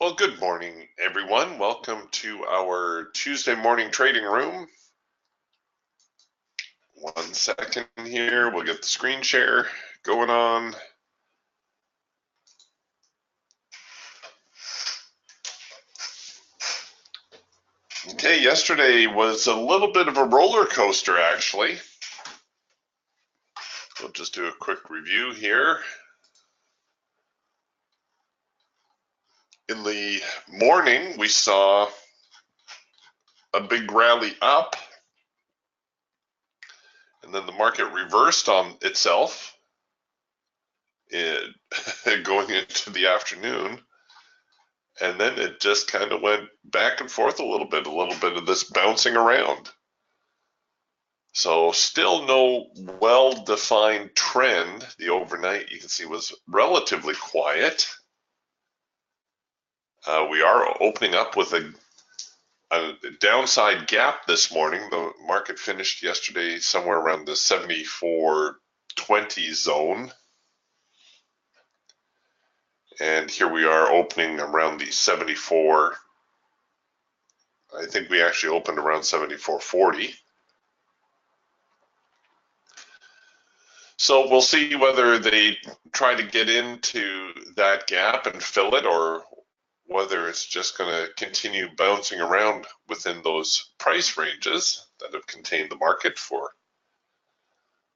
Well, good morning, everyone. Welcome to our Tuesday morning trading room. 1 second here. We'll get the screen share going on. Okay, yesterday was a little bit of a roller coaster, actually. We'll just do a quick review here. In the morning, we saw a big rally up, and then the market reversed on itself going into the afternoon. And then it just kind of went back and forth a little bit of this bouncing around. So still no well-defined trend. The overnight, you can see, was relatively quiet. We are opening up with a downside gap this morning. The market finished yesterday somewhere around the 74.20 zone. And here we are opening around the 74. I think we actually opened around 74.40. So we'll see whether they try to get into that gap and fill it, or whether it's just going to continue bouncing around within those price ranges that have contained the market for,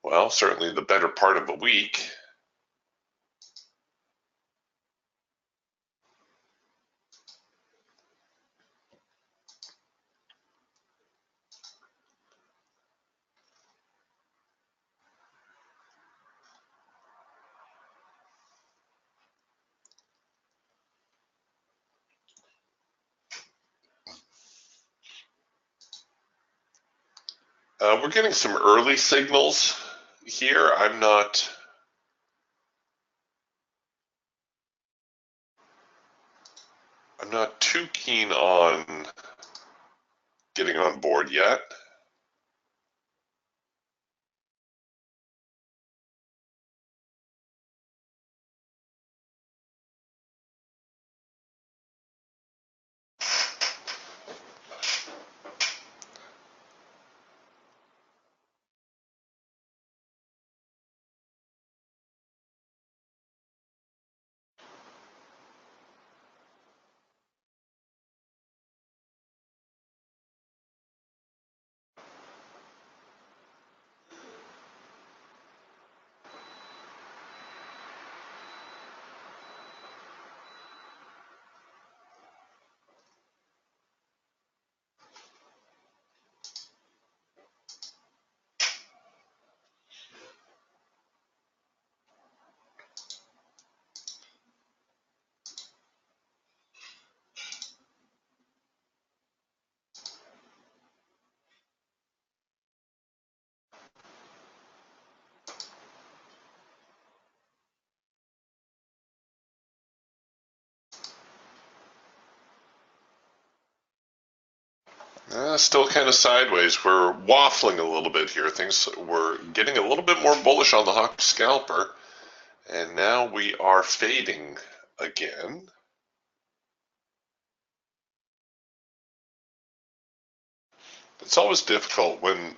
well, certainly the better part of a week. We're getting some early signals here. I'm not too keen on getting on board yet. Still kind of sideways. We're waffling a little bit here. Things were getting a little bit more bullish on the hawk scalper, and now we are fading again. It's always difficult when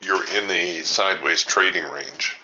you're in a sideways trading range.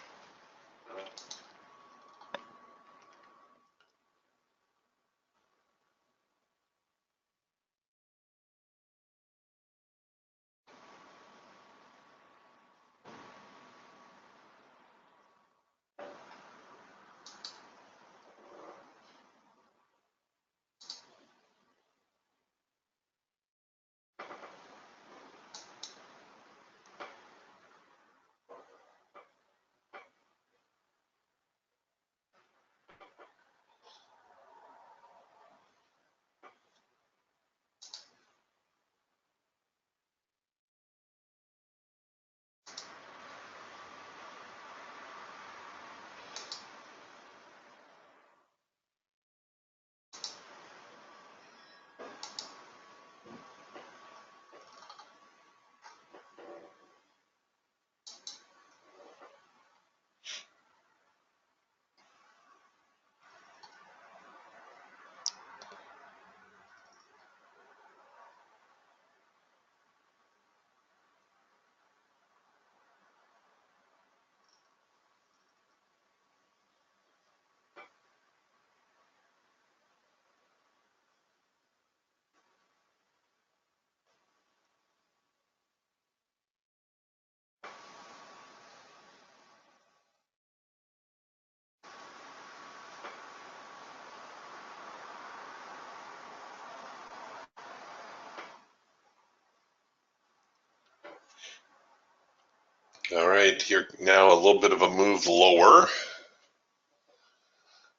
All right, here now a little bit of a move lower.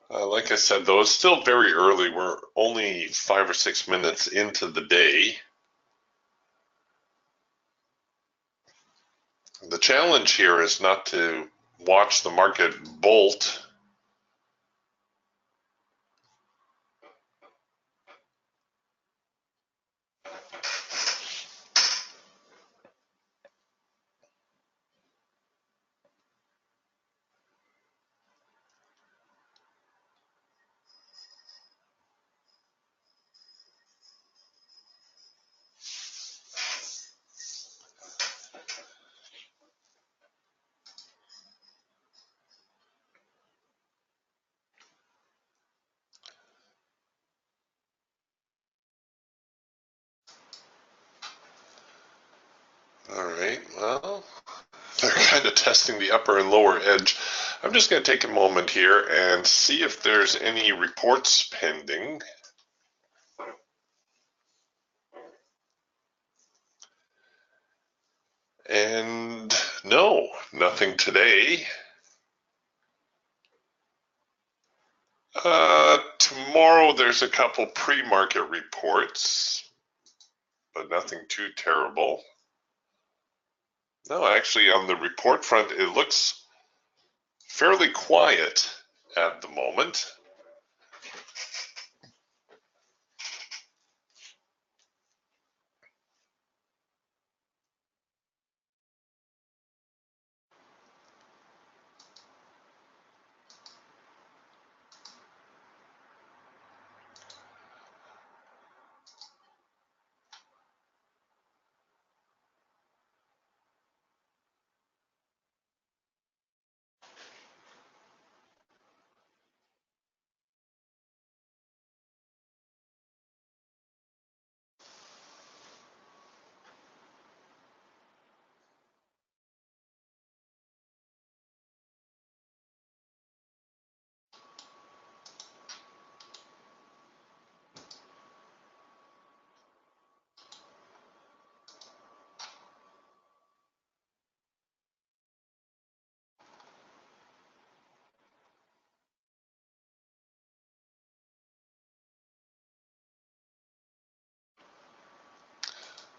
Like I said, though, it's still very early. We're only 5 or 6 minutes into the day. The challenge here is not to watch the market bolt. All right, well, they're kind of testing the upper and lower edge. I'm just going to take a moment here and see if there's any reports pending. And no, nothing today. Tomorrow there's a couple pre-market reports, but nothing too terrible. No, actually on the report front, it looks fairly quiet at the moment.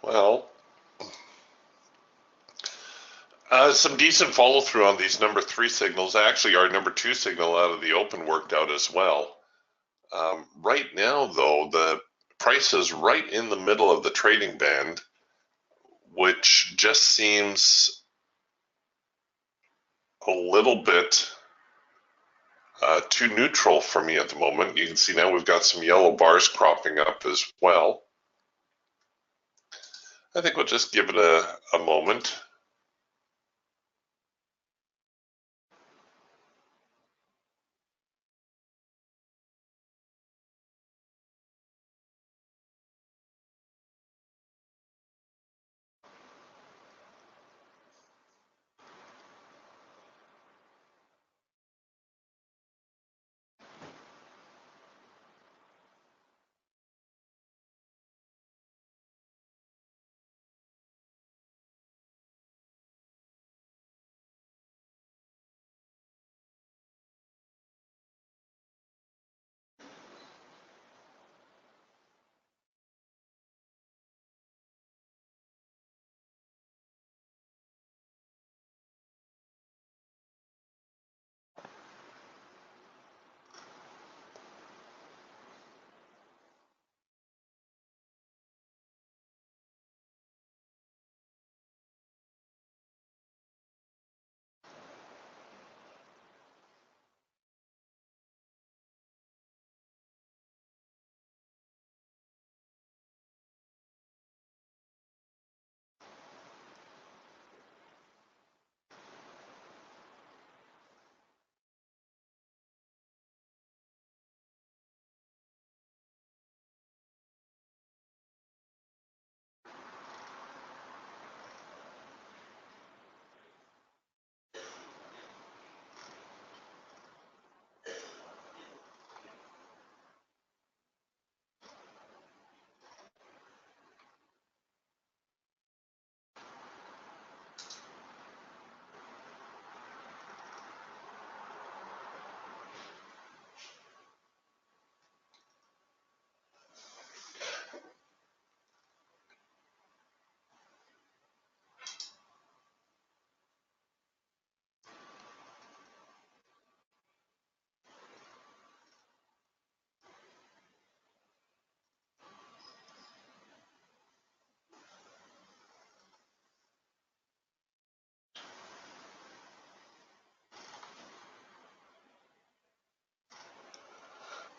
Well, some decent follow through on these number 3 signals. Actually, our number 2 signal out of the open worked out as well. Right now, though, the price is right in the middle of the trading band, which just seems a little bit too neutral for me at the moment. You can see now we've got some yellow bars cropping up as well. I think we'll just give it a moment.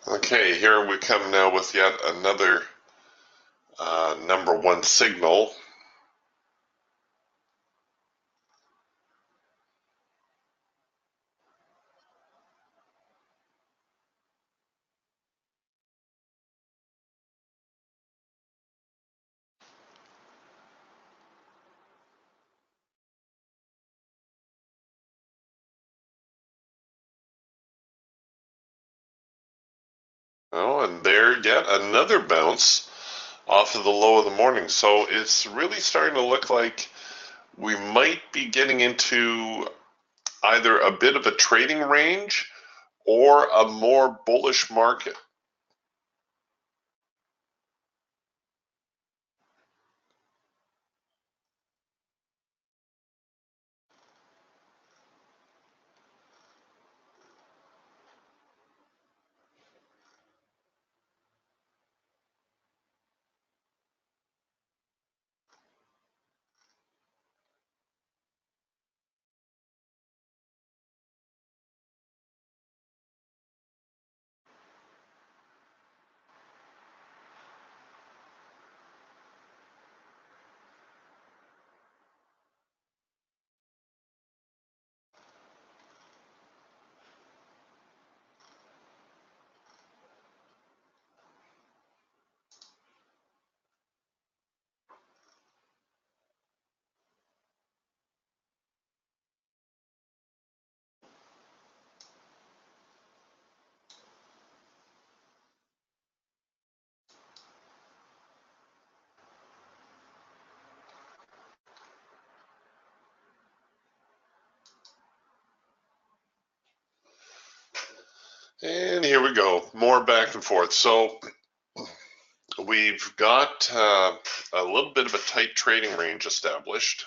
Okay, here we come now with yet another number one signal. Oh, and there yet another bounce off of the low of the morning. So it's really starting to look like we might be getting into either a bit of a trading range or a more bullish market. And here we go, more back and forth. So we've got a little bit of a tight trading range established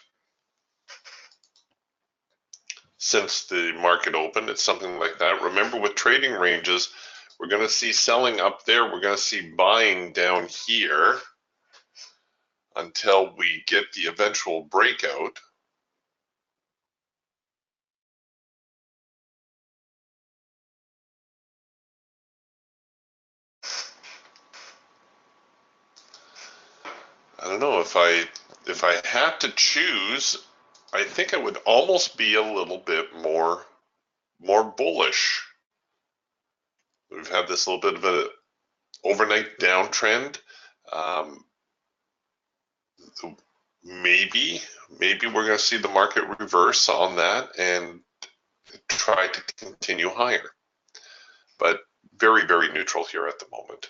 since the market opened. It's something like that. Remember, with trading ranges, we're going to see selling up there. We're going to see buying down here until we get the eventual breakout. I don't know, if I had to choose, I think I would almost be a little bit more bullish. We've had this little bit of a overnight downtrend. Um, maybe we're going to see the market reverse on that and try to continue higher. But very, very neutral here at the moment.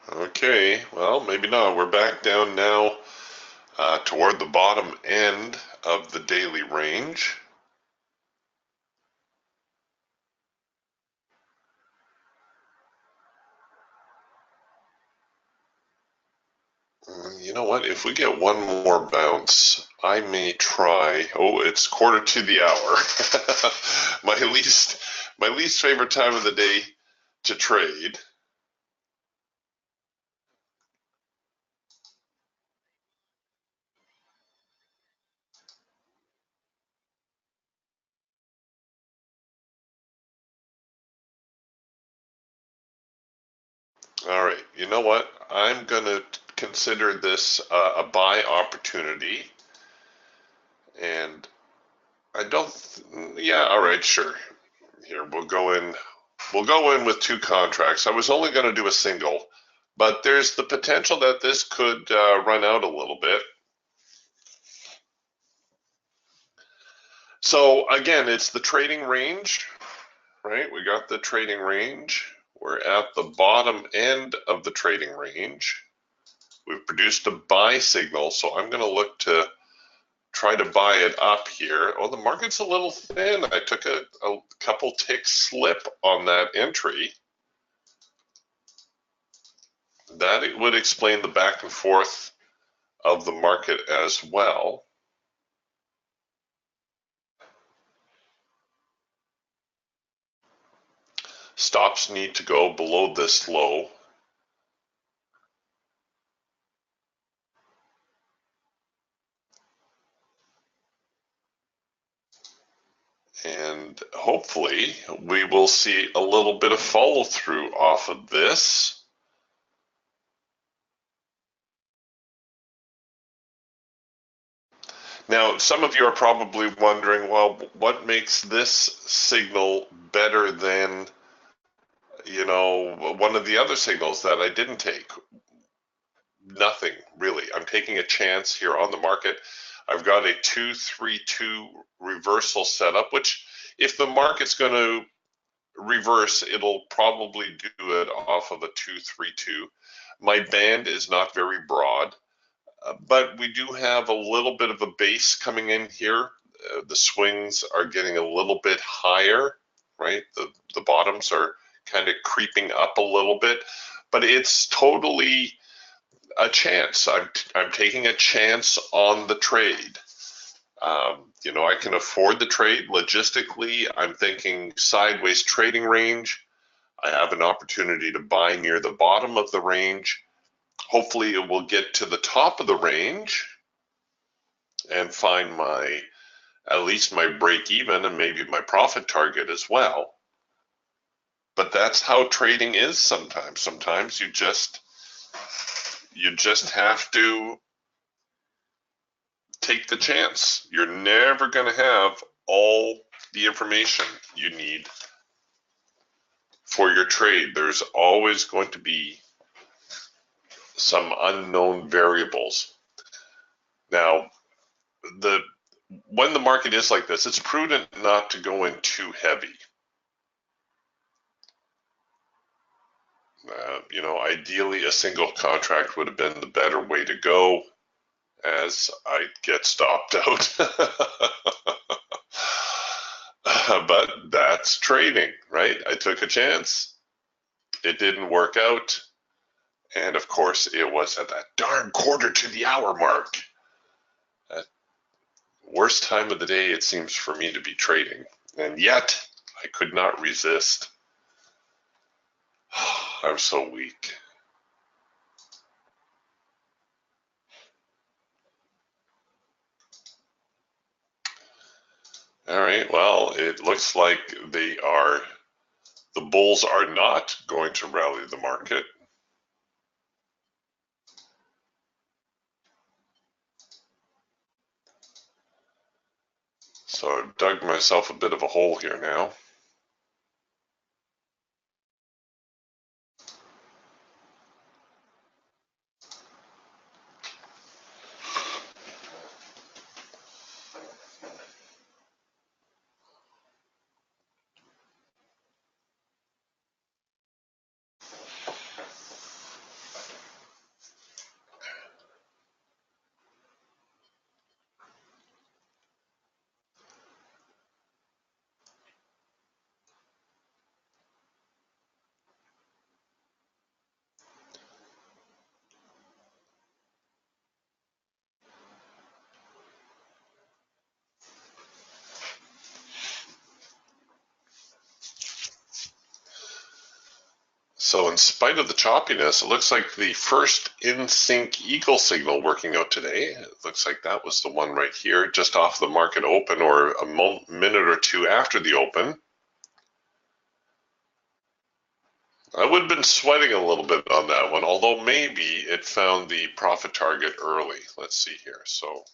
Okay, well, maybe not. We're back down now toward the bottom end of the daily range. You know what? If we get one more bounce, I may try. Oh, it's quarter to the hour. my least favorite time of the day to trade. All right. You know what? I'm gonna consider this a buy opportunity, and I don't. Yeah. All right. Sure. Here we'll go in. We'll go in with two contracts. I was only going to do a single, but there's the potential that this could run out a little bit. So again, it's the trading range, right? We got the trading range. We're at the bottom end of the trading range. We've produced a buy signal, so I'm going to look to try to buy it up here. Oh, the market's a little thin. I took a couple tick slip on that entry. That would explain the back and forth of the market as well. Stops need to go below this low. And hopefully we will see a little bit of follow through off of this. Now, some of you are probably wondering, well, what makes this signal better than, one of the other signals that I didn't take? Nothing, really. I'm taking a chance here on the market. I've got a 2-3-2 reversal setup, which if the market's going to reverse, it'll probably do it off of a 2-3-2. My band is not very broad, but we do have a little bit of a base coming in here. The swings are getting a little bit higher, right? The bottoms are kind of creeping up a little bit, but it's totally a chance. I'm taking a chance on the trade. I can afford the trade logistically. I'm thinking sideways trading range. I have an opportunity to buy near the bottom of the range. Hopefully it will get to the top of the range and find at least my break even and maybe my profit target as well. But that's how trading is sometimes. Sometimes you just have to take the chance. You're never going to have all the information you need for your trade. There's always going to be some unknown variables. Now, when the market is like this, it's prudent not to go in too heavy. Ideally, a single contract would have been the better way to go, as I get stopped out. But that's trading, right? I took a chance. It didn't work out. And of course, it was at that darn quarter to the hour mark. Worst time of the day, it seems, for me to be trading. And yet, I could not resist. I'm so weak. All right, well, it looks like the bulls are not going to rally the market. So I've dug myself a bit of a hole here now. So in spite of the choppiness, it looks like the first in-sync eagle signal working out today. It looks like that was the one right here, just off the market open or a minute or two after the open. I would have been sweating a little bit on that one, although maybe it found the profit target early. Let's see here. So,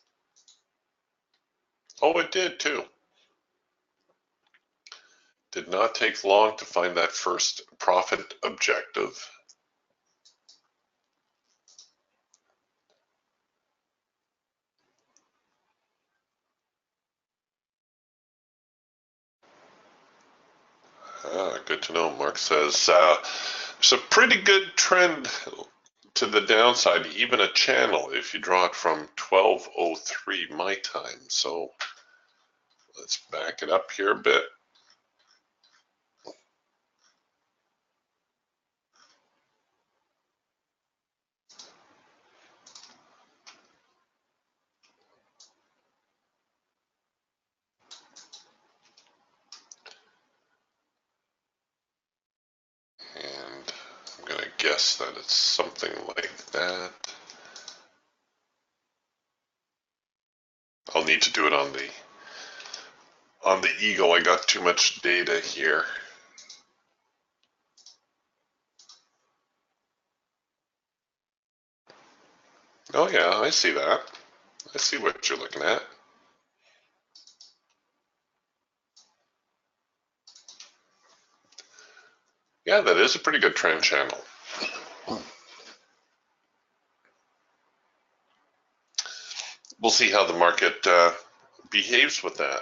oh, it did too. Did not take long to find that first profit objective. Good to know. Mark says it's a pretty good trend to the downside, even a channel, if you draw it from 12:03 my time. So let's back it up here a bit. And I'm going to guess that it's something like that. I'll need to do it on the Eagle. I got too much data here. Oh yeah, I see that. I see what you're looking at. Yeah, that is a pretty good trend channel. We'll see how the market behaves with that.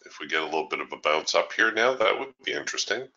If we get a little bit of a bounce up here now, that would be interesting.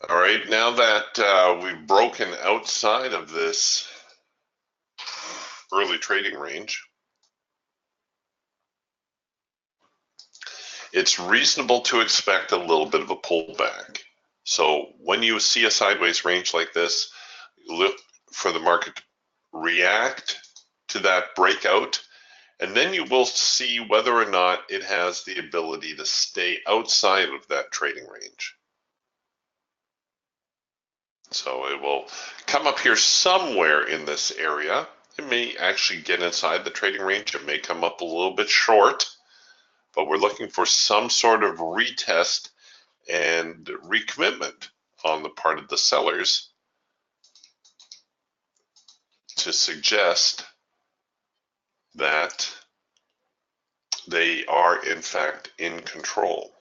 All right, now that we've broken outside of this early trading range, it's reasonable to expect a little bit of a pullback. So when you see a sideways range like this, look for the market to react to that breakout, and then you will see whether or not it has the ability to stay outside of that trading range. So it will come up here somewhere in this area. It may actually get inside the trading range. It may come up a little bit short, but we're looking for some sort of retest and recommitment on the part of the sellers to suggest that they are in fact in control.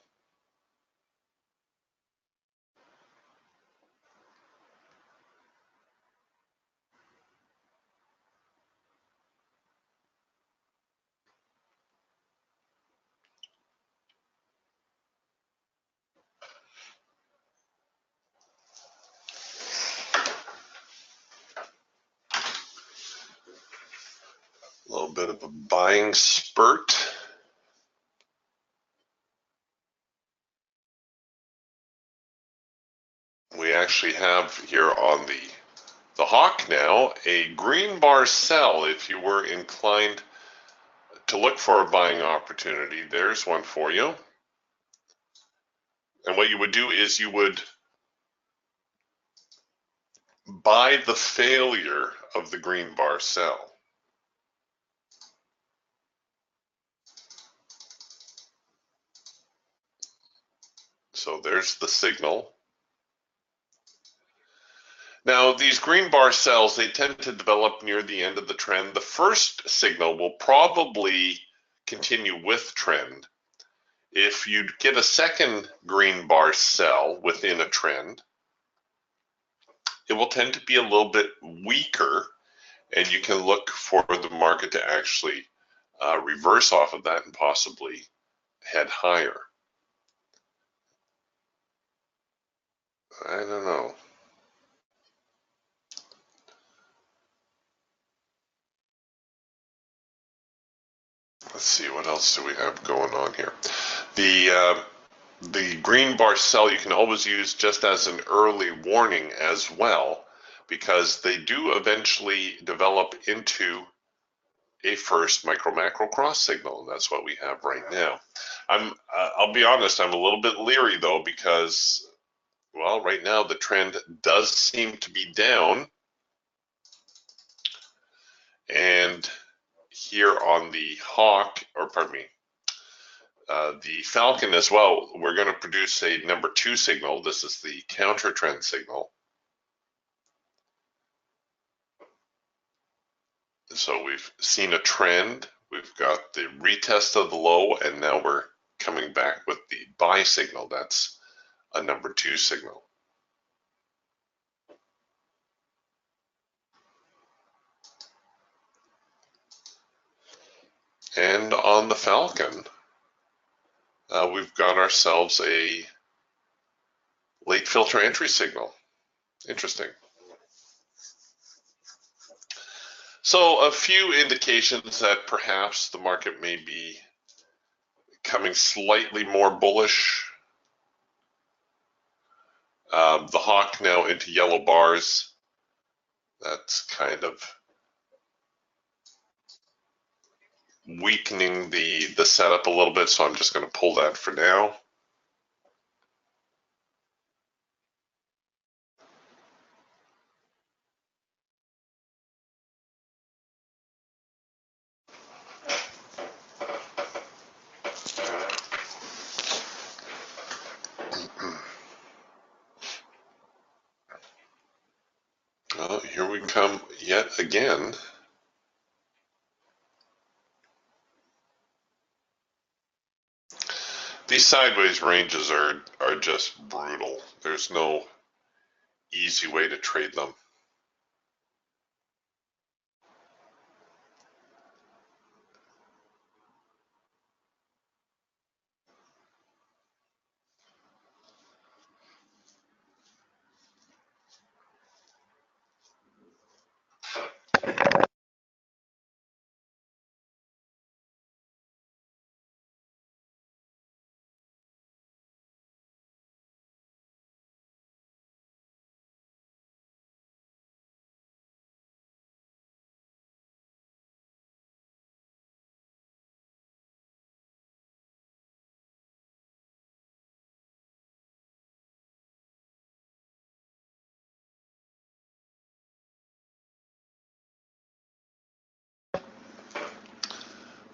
A little bit of a buying spurt. We actually have here on the hawk now a green bar sell if you were inclined to look for a buying opportunity. There's one for you. And what you would do is you would buy the failure of the green bar sell. So there's the signal. Now, these green bar cells, they tend to develop near the end of the trend. The first signal will probably continue with trend. If you get a second green bar cell within a trend, it will tend to be a little bit weaker, and you can look for the market to actually reverse off of that and possibly head higher. I don't know. Let's see, what else do we have going on here? The green bar cell you can always use just as an early warning as well, because they do eventually develop into a first micro macro cross signal, and that's what we have right now. I'll be honest, I'm a little bit leery though, because well, right now the trend does seem to be down, and here on the hawk, or pardon me, The Falcon as well, we're going to produce a number 2 signal. This is the counter trend signal. So we've seen a trend, we've got the retest of the low, and now we're coming back with the buy signal. That's a number 2 signal. And on the Falcon, we've got ourselves a late filter entry signal. Interesting. So a few indications that perhaps the market may be coming slightly more bullish. The hawk now into yellow bars. That's kind of weakening the setup a little bit, so I'm just going to pull that for now. Well, here we come yet again. These sideways ranges are just brutal. There's no easy way to trade them.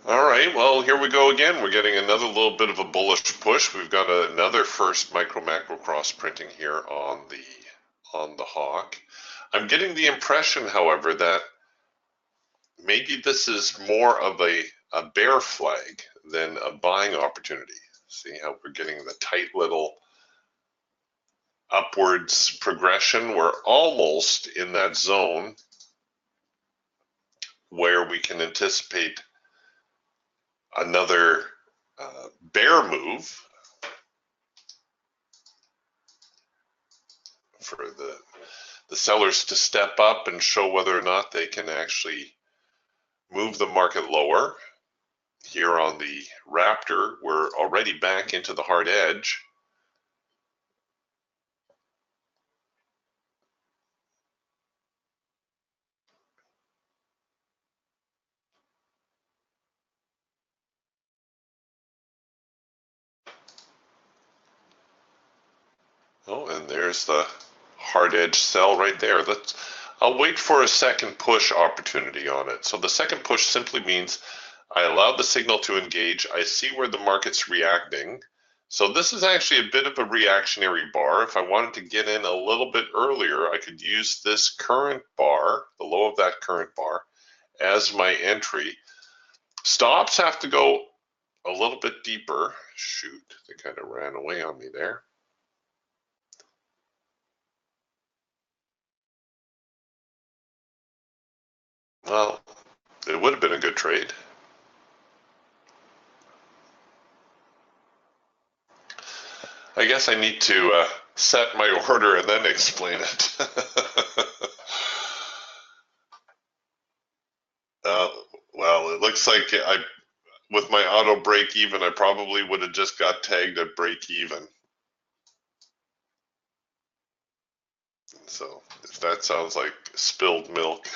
All right, well, here we go again. We're getting another little bit of a bullish push. We've got another first micro macro cross printing here on the hawk. I'm getting the impression, however, that maybe this is more of a bear flag than a buying opportunity. See how we're getting the tight little upwards progression? We're almost in that zone where we can anticipate another bear move for the sellers to step up and show whether or not they can actually move the market lower. Here on the Raptor, we're already back into the hard edge. Oh, and there's the hard edge sell right there. I'll wait for a second push opportunity on it. So the second push simply means I allow the signal to engage. I see where the market's reacting. So this is actually a bit of a reactionary bar. If I wanted to get in a little bit earlier, I could use this current bar, the low of that current bar, as my entry. Stops have to go a little bit deeper. Shoot, they kind of ran away on me there. Well, it would have been a good trade. I guess I need to set my order and then explain it. Well, it looks like with my auto break even, I probably would have just got tagged at break even. So if that sounds like spilled milk.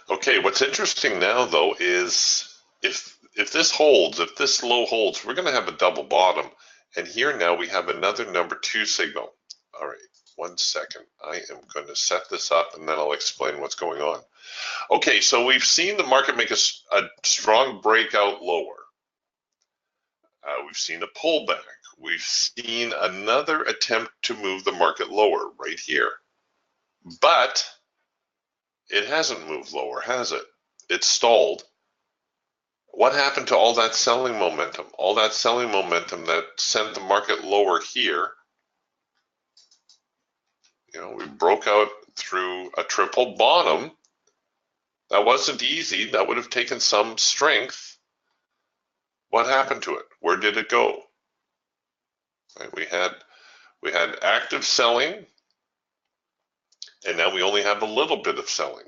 Okay, what's interesting now though is if this holds, if this low holds, we're going to have a double bottom, And here now we have another number 2 signal. All right, 1 second. I am going to set this up and then I'll explain what's going on. Okay, so we've seen the market make a strong breakout lower. We've seen a pullback. We've seen another attempt to move the market lower right here. But it hasn't moved lower, has it? It's stalled. What happened to all that selling momentum? All that selling momentum that sent the market lower here. We broke out through a triple bottom. That wasn't easy. That would have taken some strength. What happened to it? Where did it go? Right, we had active selling, and now we only have a little bit of selling.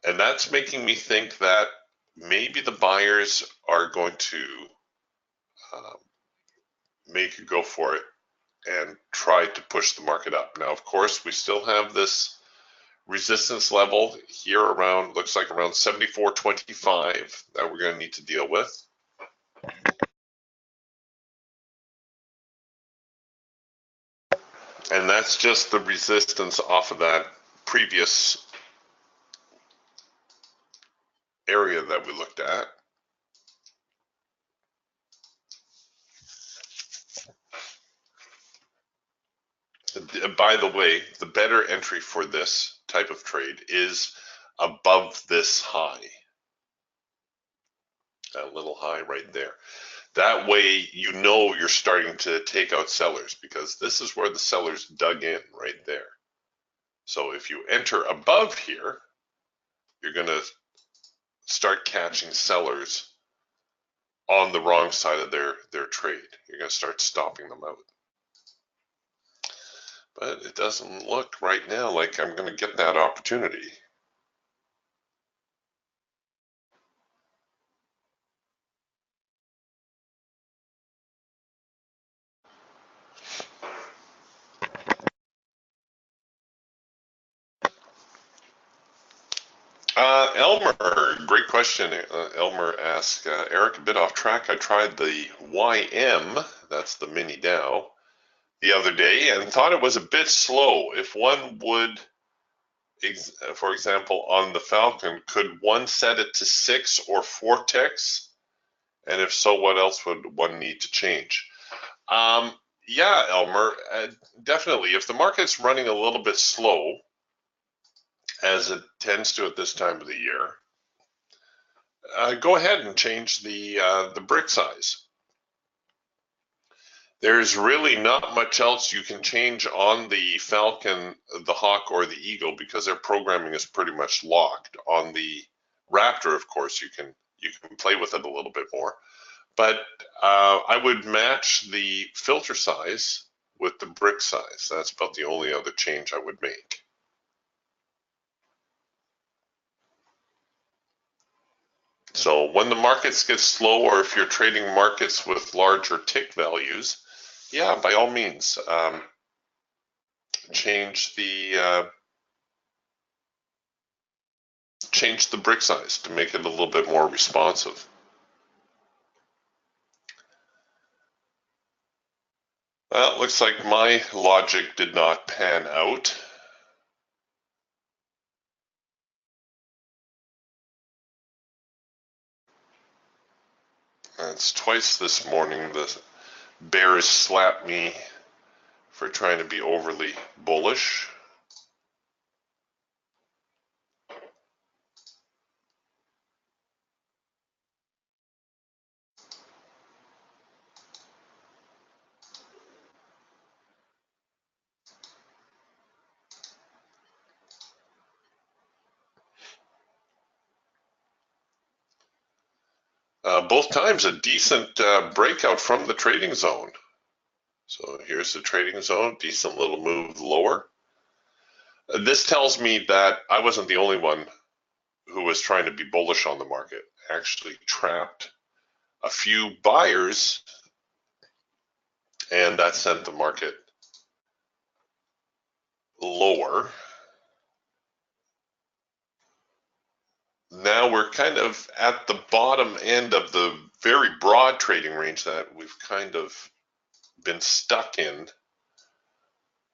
And that's making me think that maybe the buyers are going to make a go for it and try to push the market up. Now, of course, we still have this resistance level here around, looks like around 74.25 that we're going to need to deal with. And that's just the resistance off of that previous area that we looked at. By the way, the better entry for this type of trade is above this high. That little high right there. That way you know you're starting to take out sellers, because this is where the sellers dug in right there. So if you enter above here, you're going to start catching sellers on the wrong side of their trade. You're going to start stopping them out. But it doesn't look right now like I'm going to get that opportunity. Elmer, great question. Elmer asks, Eric, a bit off track. I tried the YM, that's the mini Dow, the other day and thought it was a bit slow. If one would, for example, on the Falcon, could one set it to 6 or 4 ticks? And if so, what else would one need to change? Yeah, Elmer, definitely. If the market's running a little bit slow, as it tends to at this time of the year, go ahead and change the brick size. There's really not much else you can change on the Falcon, the Hawk, or the Eagle, because their programming is pretty much locked. On the Raptor, of course, you can play with it a little bit more. But I would match the filter size with the brick size. That's about the only other change I would make. So when the markets get slow, or if you're trading markets with larger tick values, yeah, by all means, change the brick size to make it a little bit more responsive. Well, it looks like my logic did not pan out. It's twice this morning the bears slapped me for trying to be overly bullish. Both times a decent breakout from the trading zone. So here's the trading zone, decent little move lower. This tells me that I wasn't the only one who was trying to be bullish on the market. Actually trapped a few buyers, and that sent the market lower. Now we're kind of at the bottom end of the very broad trading range that we've kind of been stuck in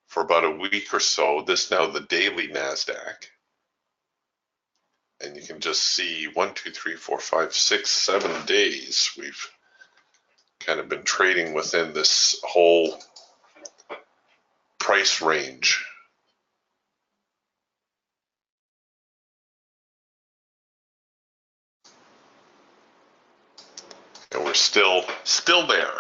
for about a week or so. This now the daily NASDAQ. And you can just see 1, 2, 3, 4, 5, 6, 7 days we've kind of been trading within this whole price range. And we're still there.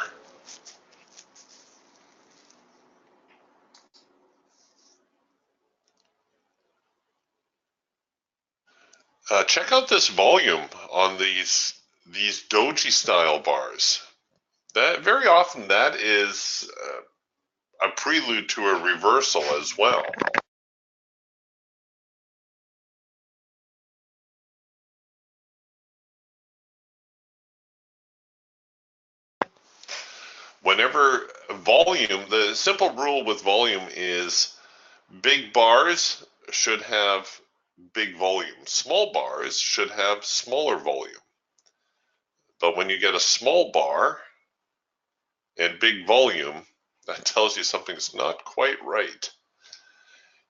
Check out this volume on these doji style bars. That very often that is a prelude to a reversal as well. Whenever volume, the simple rule with volume is big bars should have big volume. Small bars should have smaller volume. But when you get a small bar and big volume, that tells you something's not quite right.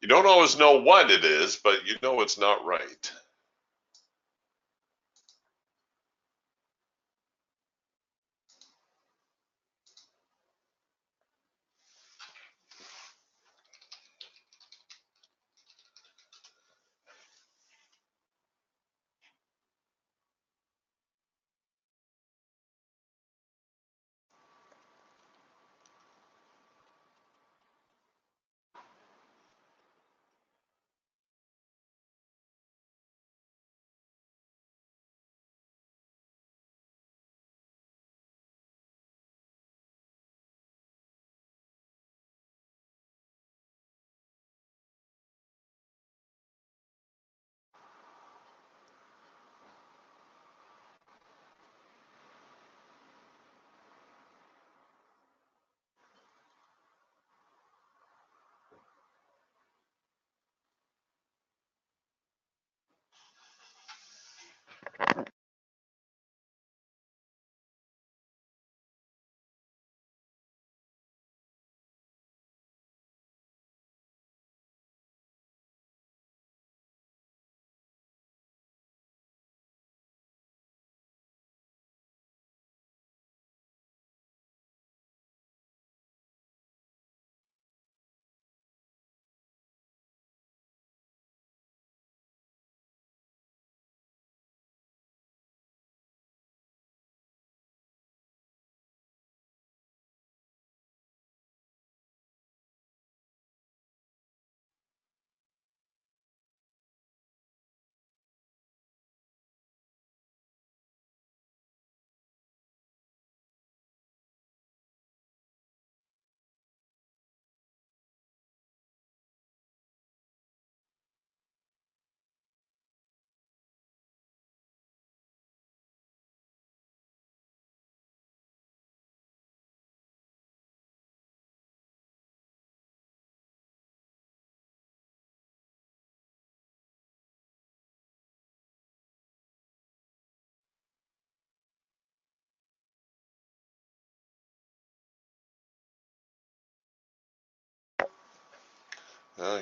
You don't always know what it is, but you know it's not right.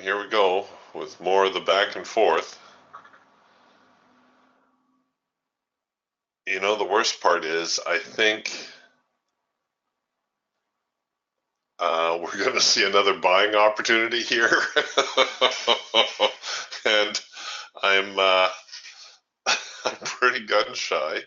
Here we go with more of the back and forth. You know, the worst part is I think we're going to see another buying opportunity here. And I'm I'm pretty gun shy.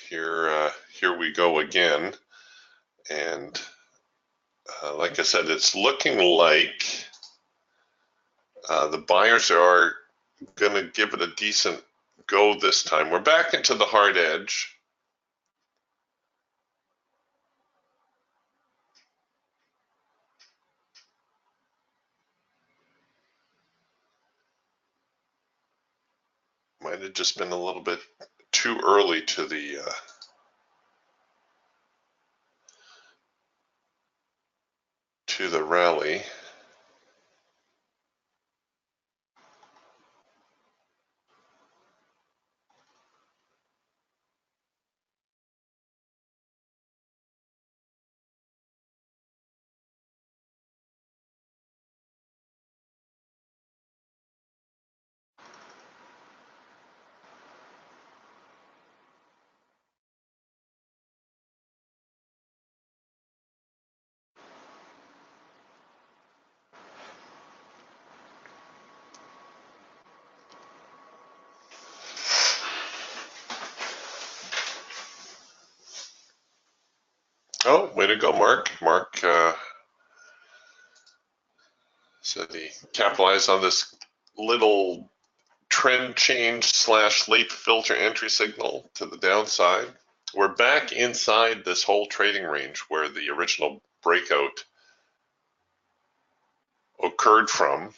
here we go again, and like I said, it's looking like the buyers are going to give it a decent go this time. We're back into the hard edge. Might have just been a little bit too early to the rally. Oh, way to go, Mark. Mark said he capitalized on this little trend change slash late filter entry signal to the downside. We're back inside this whole trading range where the original breakout occurred from.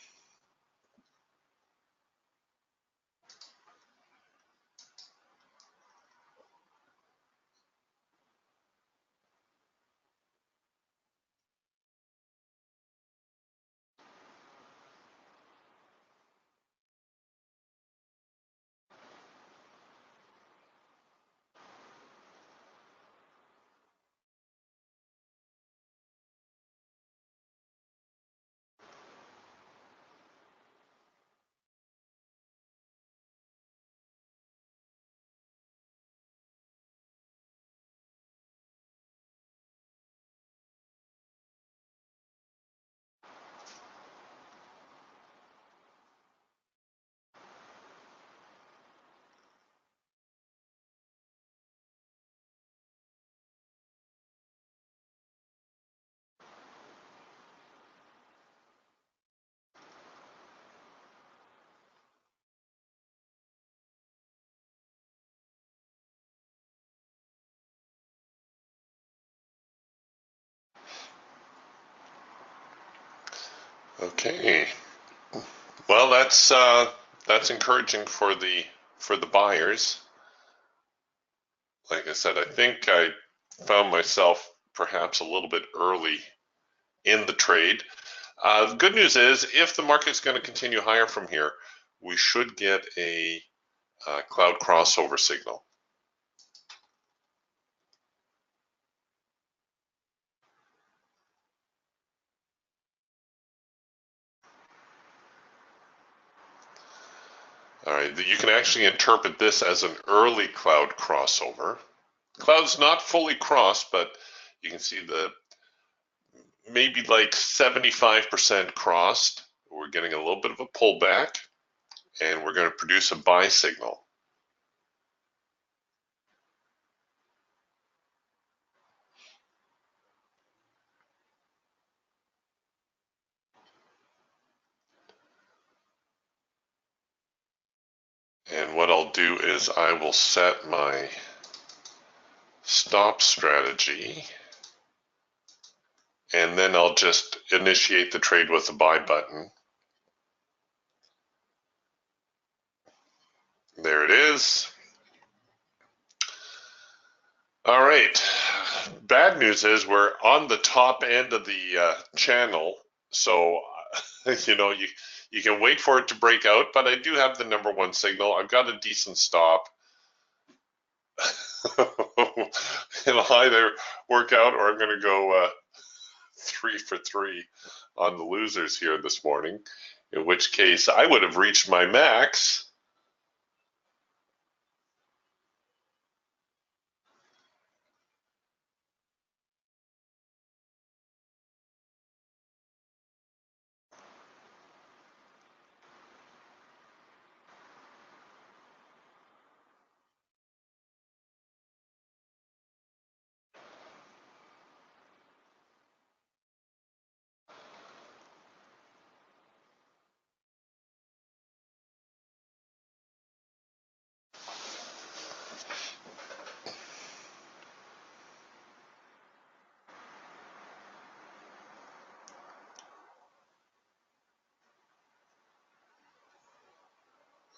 Okay. Well, that's encouraging for the buyers. Like I said, I think I found myself perhaps a little bit early in the trade. The good news is, if the market's going to continue higher from here, we should get a cloud crossover signal. All right, you can actually interpret this as an early cloud crossover. Cloud's not fully crossed, but you can see the maybe like 75% crossed. We're getting a little bit of a pullback, and we're going to produce a buy signal. And what I'll do is I will set my stop strategy, and then I'll just initiate the trade with the buy button. There it is. All right. Bad news is we're on the top end of the channel, so you can wait for it to break out, but I do have the number one signal. I've got a decent stop. It'll either work out, or I'm going to go 3 for 3 on the losers here this morning, in which case I would have reached my max.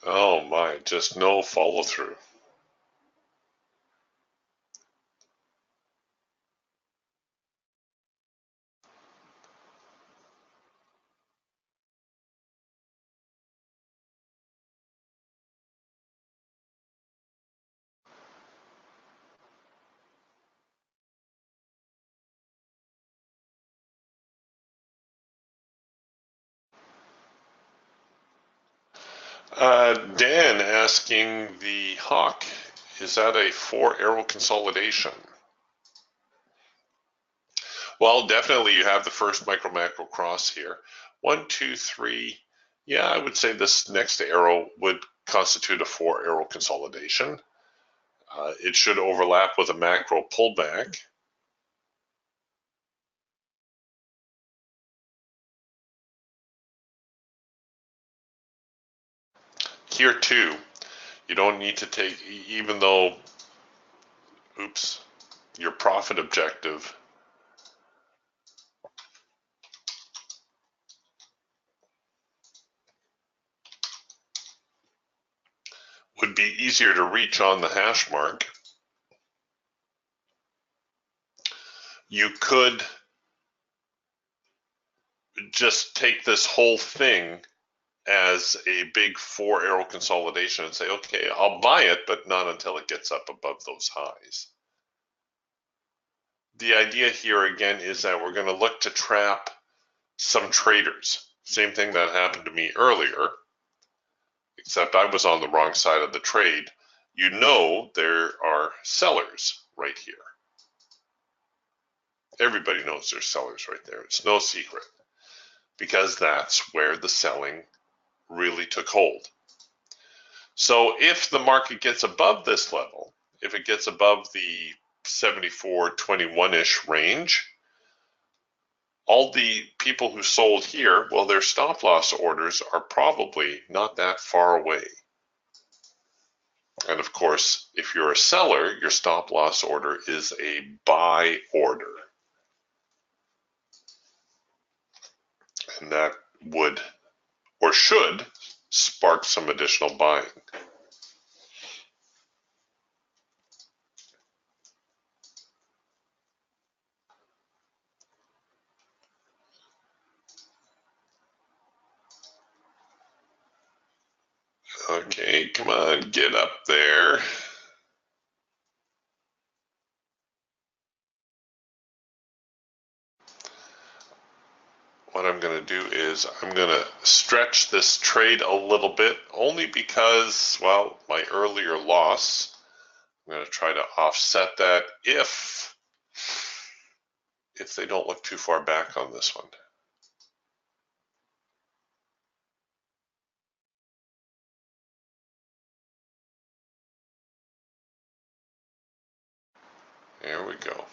Oh my, just no follow through. Dan asking the Hawk, is that a 4-arrow consolidation? Well, definitely you have the first micro macro cross here. 1, 2, 3. Yeah, I would say this next arrow would constitute a 4-arrow consolidation. It should overlap with a macro pullback. Here too, you don't need to take, even though, oops, your profit objective would be easier to reach on the hash mark. You could just take this whole thing as a big 4-arrow consolidation and say, okay, I'll buy it, but not until it gets up above those highs. The idea here again is that we're going to look to trap some traders. Same thing that happened to me earlier, except I was on the wrong side of the trade. You know there are sellers right here. Everybody knows there's sellers right there. It's no secret, because that's where the selling really took hold. So if the market gets above this level, if it gets above the 74.21-ish range, all the people who sold here, well, their stop loss orders are probably not that far away. And of course, if you're a seller, your stop loss order is a buy order. And that would or should spark some additional buying. Okay, come on, get up there. What I'm going to do is I'm going to stretch this trade a little bit, only because, well, my earlier loss, I'm going to try to offset that if they don't look too far back on this one. There we go.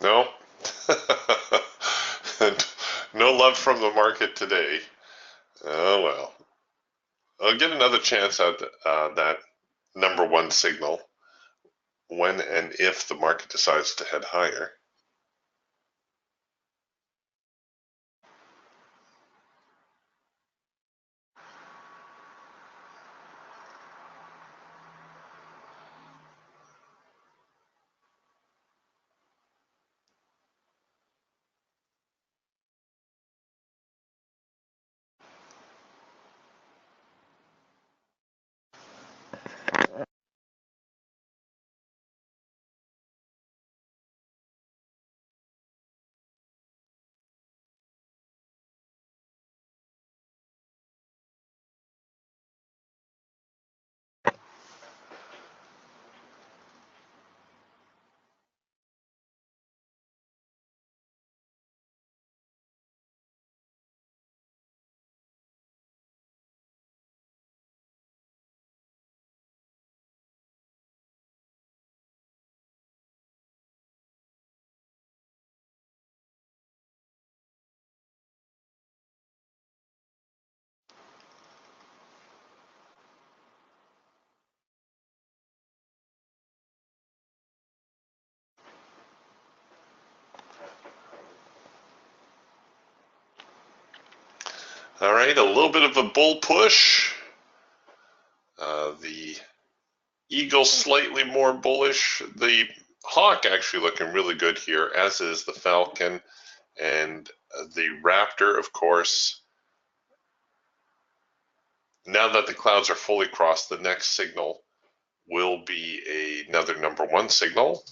No. No love from the market today. Oh well. I'll get another chance at that number one signal when and if the market decides to head higher. All right, a little bit of a bull push. The eagle slightly more bullish. The hawk actually looking really good here, as is the falcon. And the raptor, of course, now that the clouds are fully crossed, the next signal will be another number one signal.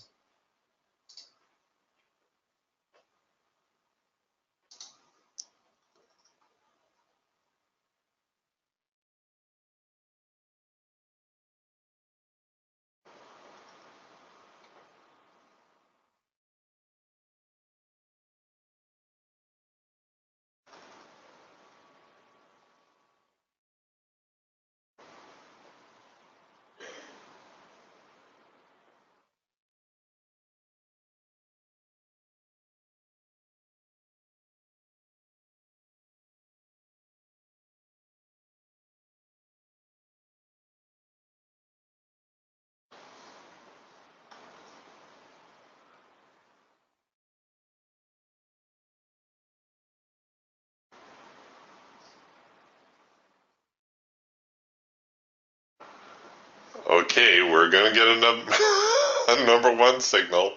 Okay, we're gonna get a number one signal.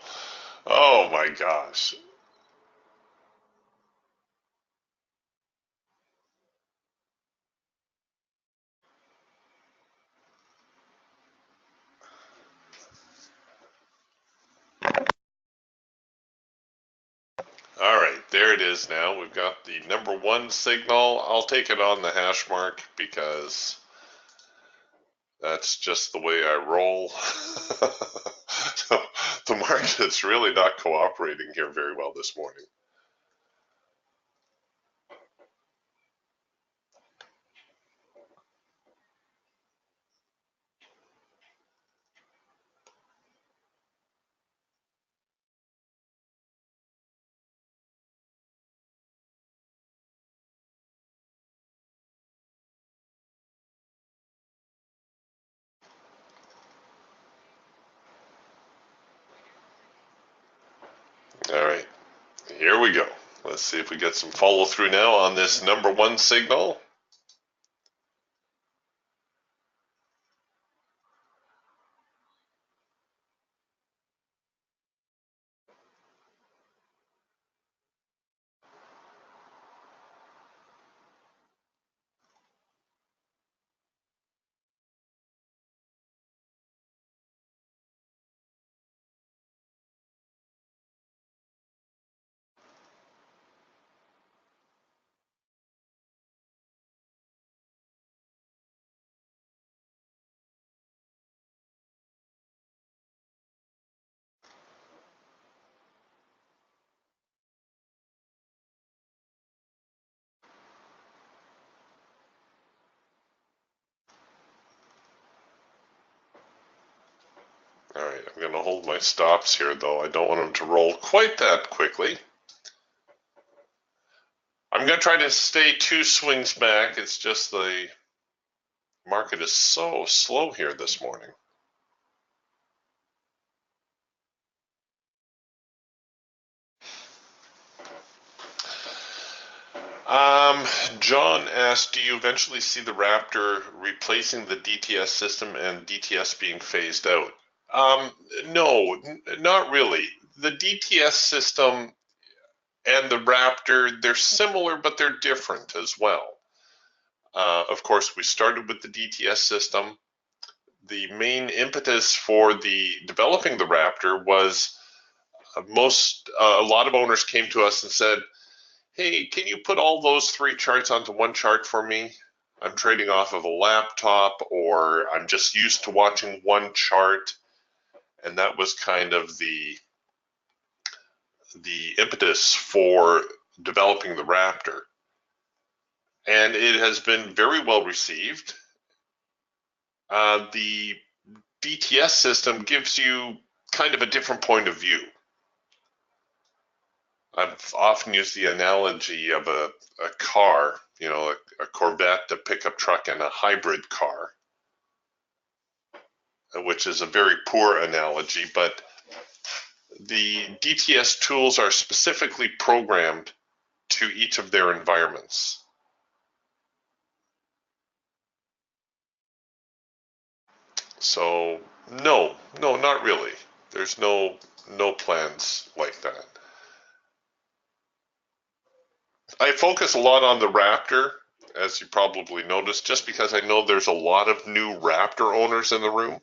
Oh my gosh. All right, there it is now. We've got the number one signal. I'll take it on the hash mark because that's just the way I roll. So the market's really not cooperating here very well this morning. All right, here we go. Let's see if we get some follow through now on this number one signal. All right, I'm going to hold my stops here, though. I don't want them to roll quite that quickly. I'm going to try to stay two swings back. It's just the market is so slow here this morning. John asked, do you eventually see the Raptor replacing the DTS system and DTS being phased out? No, not really. The DTS system and the Raptor, they're similar, but they're different as well. Of course, we started with the DTS system. The main impetus for developing the Raptor was a lot of owners came to us and said, hey, can you put all those three charts onto one chart for me? I'm trading off of a laptop, or I'm just used to watching one chart. And that was kind of the impetus for developing the Raptor. And it has been very well received. The DTS system gives you kind of a different point of view. I've often used the analogy of a car, you know, a Corvette, a pickup truck, and a hybrid car, which is a very poor analogy, but the DTS tools are specifically programmed to each of their environments. So no, not really. There's no plans like that. I focus a lot on the Raptor, as you probably noticed, just because I know there's a lot of new Raptor owners in the room.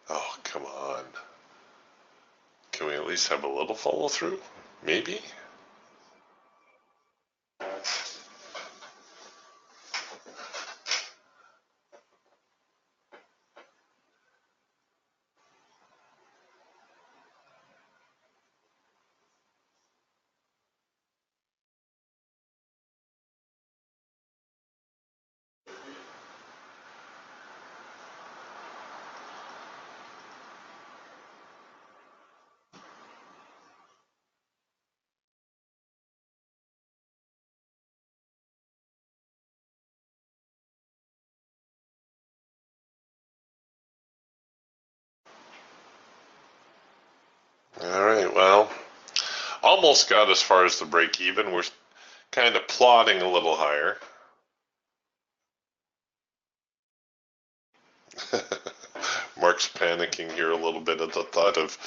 Oh, come on. Can we at least have a little follow through? Maybe? All right, well, almost got as far as the break even. We're kind of plodding a little higher. Mark's panicking here a little bit at the thought of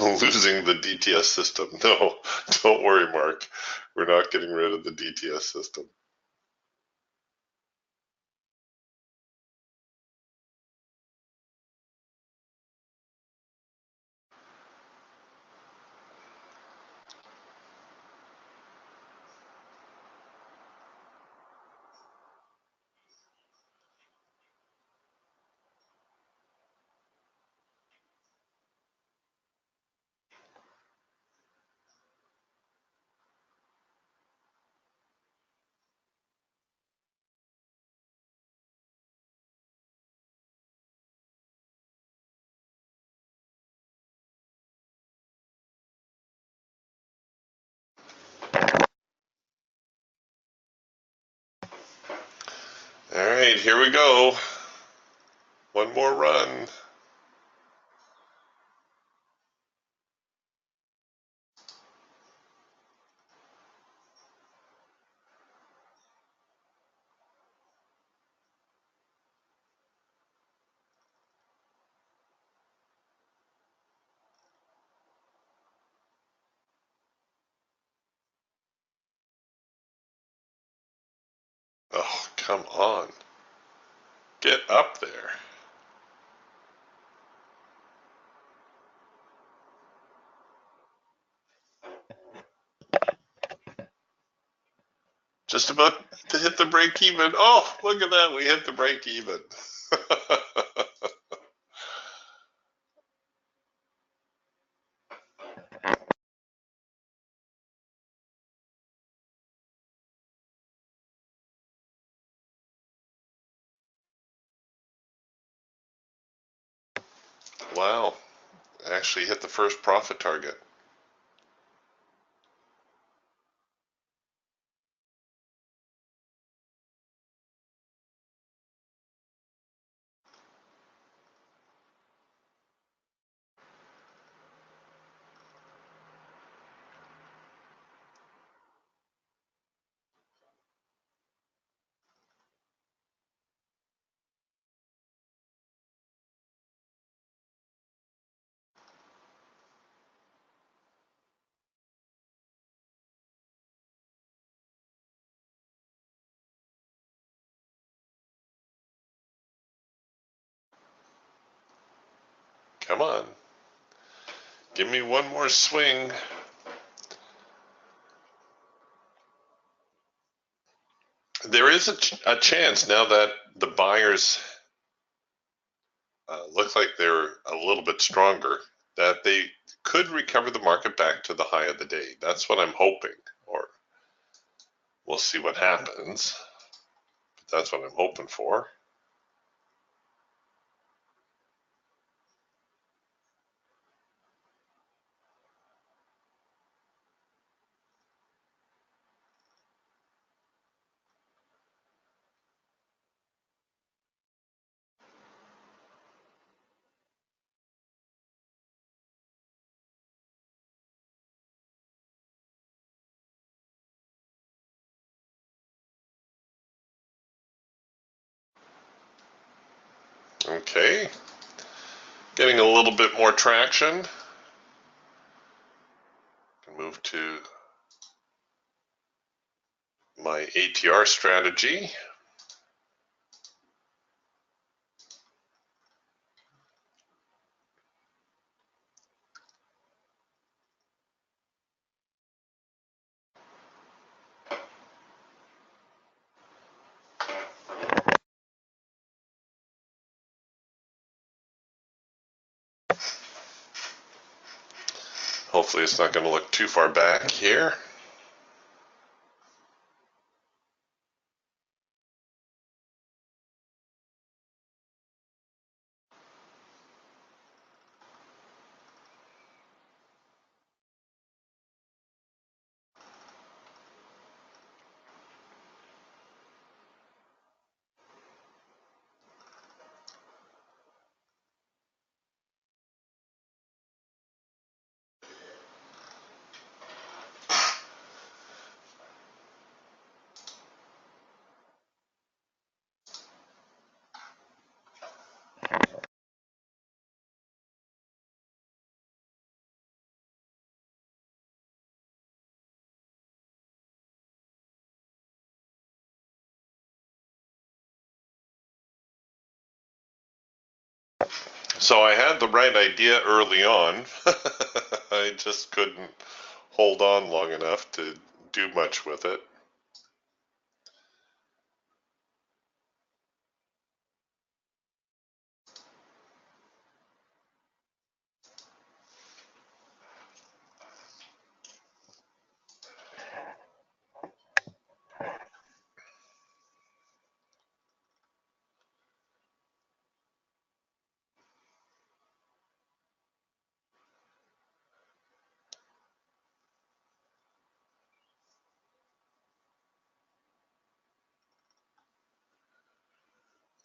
losing the DTS system. No, don't worry, Mark. We're not getting rid of the DTS system. All right, here we go. One more run. Oh, come on. Get up there. Just about to hit the break even. Oh, look at that. We hit the break even. Wow. Actually hit the first profit target. Come on. Give me one more swing. There is a chance now that the buyers look like they're a little bit stronger, that they could recover the market back to the high of the day. That's what I'm hoping, or we'll see what happens. But that's what I'm hoping for. Okay, getting a little bit more traction. Move to my ATR strategy. Hopefully it's not going to look too far back here. So I had the right idea early on. I just couldn't hold on long enough to do much with it.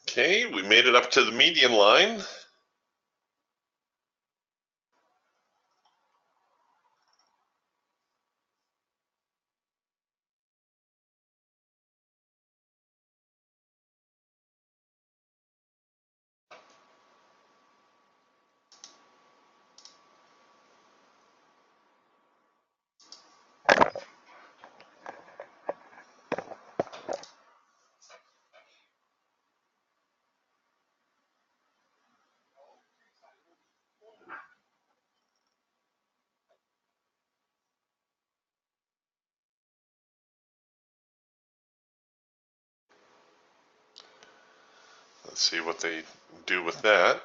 Okay, we made it up to the median line. Let's see what they do with that.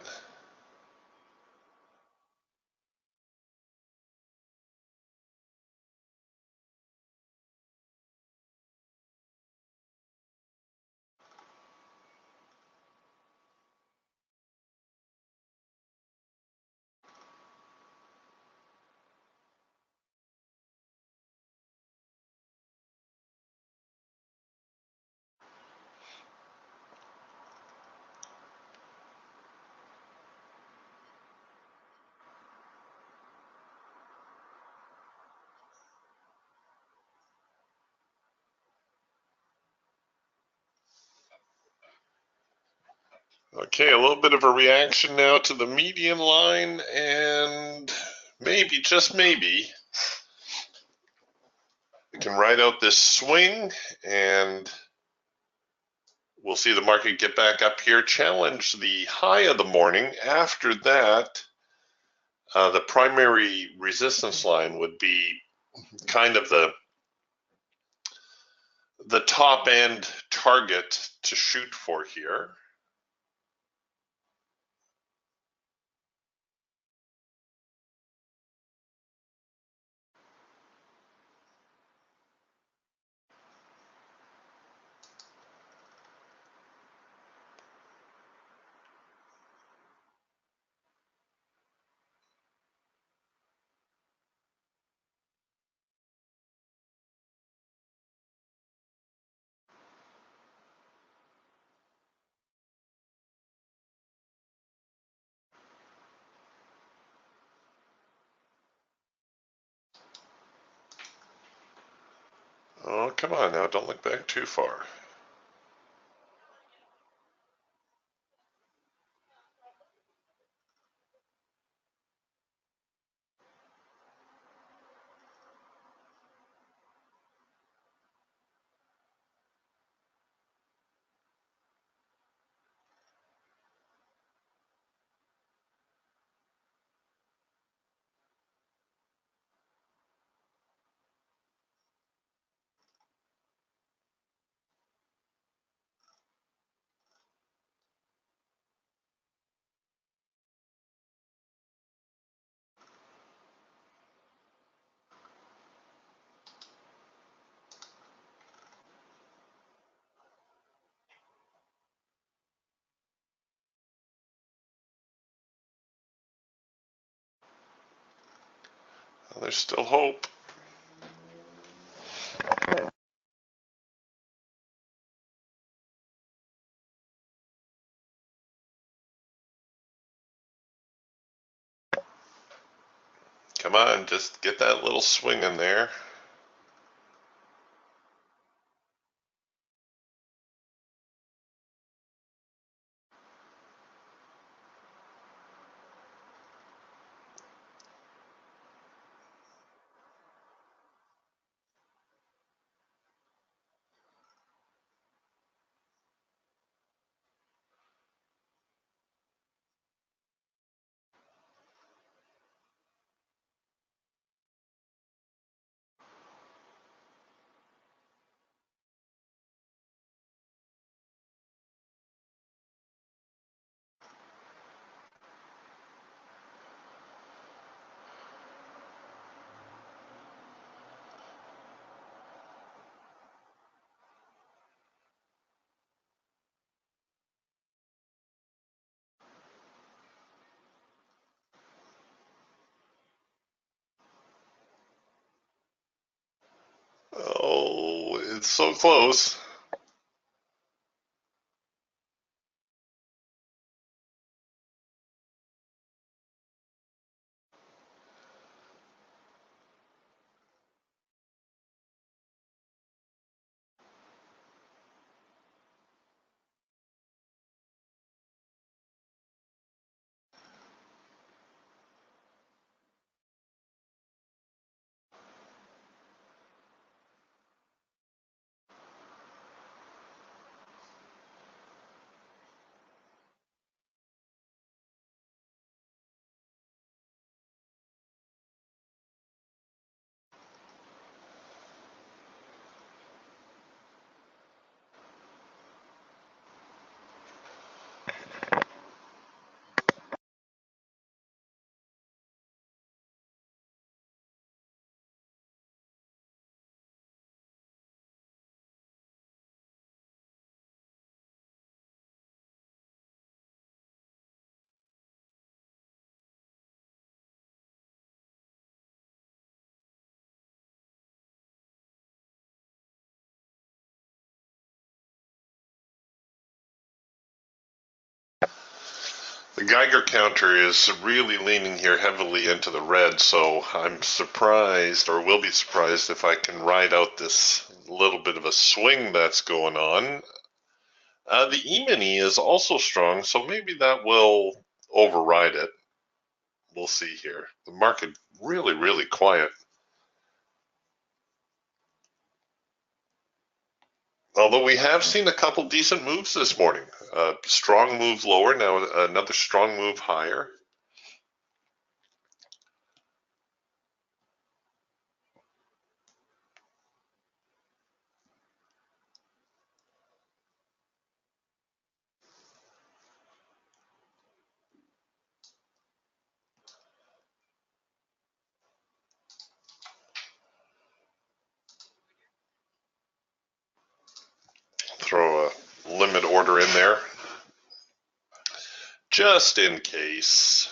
Okay, a little bit of a reaction now to the median line, and maybe, just maybe, we can ride out this swing and we'll see the market get back up here, challenge the high of the morning. After that, the primary resistance line would be kind of the top end target to shoot for here. Oh, come on now, don't look back too far. There's still hope. Come on, just get that little swing in there. Oh, it's so close. The Geiger counter is really leaning here heavily into the red, so I'm surprised, or will be surprised, if I can ride out this little bit of a swing that's going on. The E-mini is also strong, so maybe that will override it. We'll see here. The market really, really quiet. Although we have seen a couple decent moves this morning. Strong move lower, now another strong move higher. Throw a limit order in there, just in case.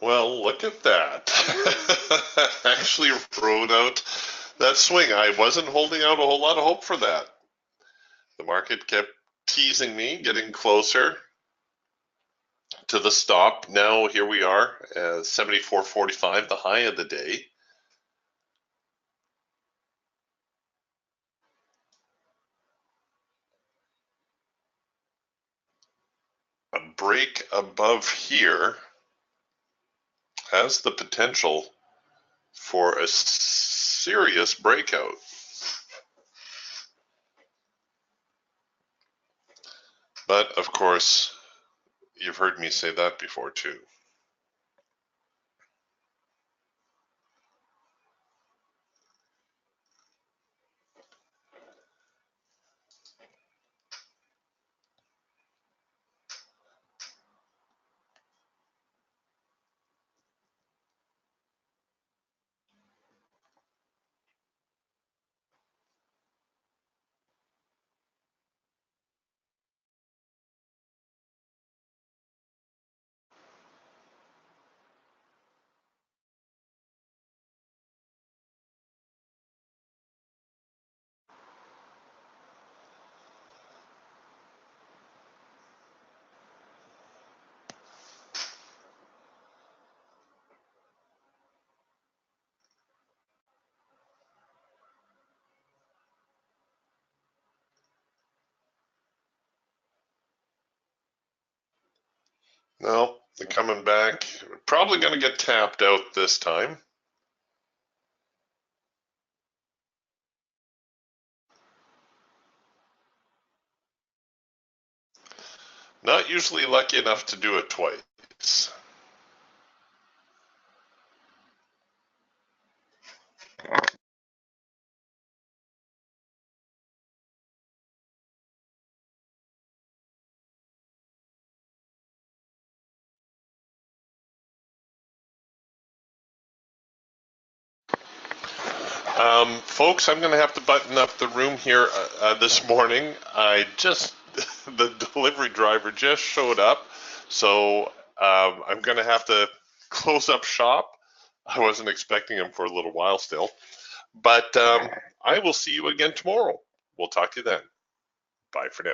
Well, look at that. Actually rode out that swing. I wasn't holding out a whole lot of hope for that. The market kept teasing me, getting closer to the stop. Now here we are, 74.45, the high of the day. A break above here has the potential for a serious breakout. But of course, you've heard me say that before too. No, they're coming back. Probably going to get tapped out this time. Not usually lucky enough to do it twice. Folks, I'm going to have to button up the room here this morning. The delivery driver just showed up, so I'm going to have to close up shop. I wasn't expecting him for a little while still, but I will see you again tomorrow. We'll talk to you then. Bye for now.